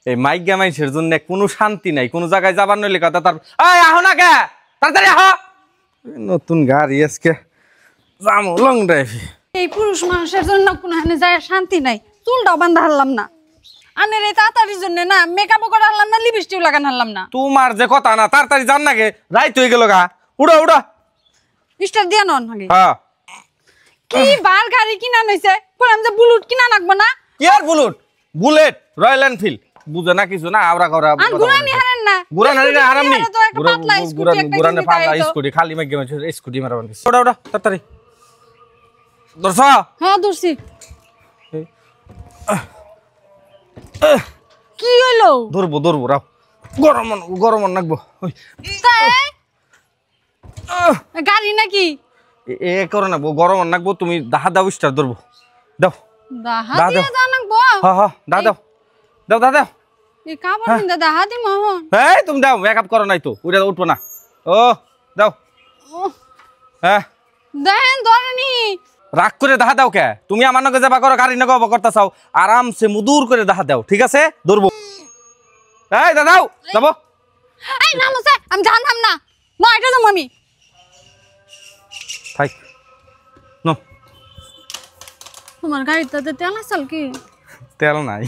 এই মাইগা মাইসের জন্য কোনো শান্তি নাই, কোনো জায়গায় যাবার নইলে কথা তার এই আহো না কে তাড়াতাড়ি আহো। নতুন গাড়ি আজকে যামু লং ড্রাইভ। এই পুরুষ মানুষের জন্য কোনো হানে যায় শান্তি নাই, চুলটাও বান্ধা হারলাম না, আনের এই তাড়াতাড়ির জন্য না মেকআপও করা হারলাম না, লিপস্টিক লাগান হারলাম না। তোমার যে কথা না তাড়াতাড়ি যান না গে, রাইত হয়ে গেল গা। উড়ো উড়ো স্টার দিয়া নন আগে। হ্যাঁ কি বার গাড়ি কিনা নইছে, কইলাম যে বুলেট কিনা লাগবে না। কি আর বুলেট? বুলেট রয়্যাল এনফিল্ড বুঝে না কিছু না আবরা করা। আর গুরানি হারেন না, গুরানি না হারাম নি, তো একটা পাতলা স্কুটি একটা গুরানি কিনতে পাতলা তাই তো। স্কুটি খালি মাইগে মাইছে স্কুটি মারাবান দিছে। ওড়া ওড়া তাড়াতাড়ি দরসা। হ্যাঁ দূরছি। কি হলো? ধরবো ধরবো রাও, গরম গরম নাকবো। গাড়ি নাকি এ করে না গরম নাকবো, তুমি দাহা দাও স্টার ধরবো দাও। দাহা দাও, দিয়া দাও। জানাকবো। হ্যাঁ হ্যাঁ দাও দাও দাও দাও দাও। এই কাপড় কিনতে দাহা দি মোহন। এই তুমি দাও, মেকআপ করো নাই তো উঠে উঠবো না। ও দাও। হ্যাঁ দেখেন ধরেনি রাগ করে দাহা দাও কে? তুমি আমার নগে যাবা করো, গাড়ি নগে করতে চাও, আরামসে মুদুর করে দাহা দাও, ঠিক আছে? ধরবো। এই দাদাও যাবো। এই নামছে আমি জানতাম না, এটা যাবো আমি। থাক নো, তোমার গাড়িতে তেল আসল কি? তেল নাই।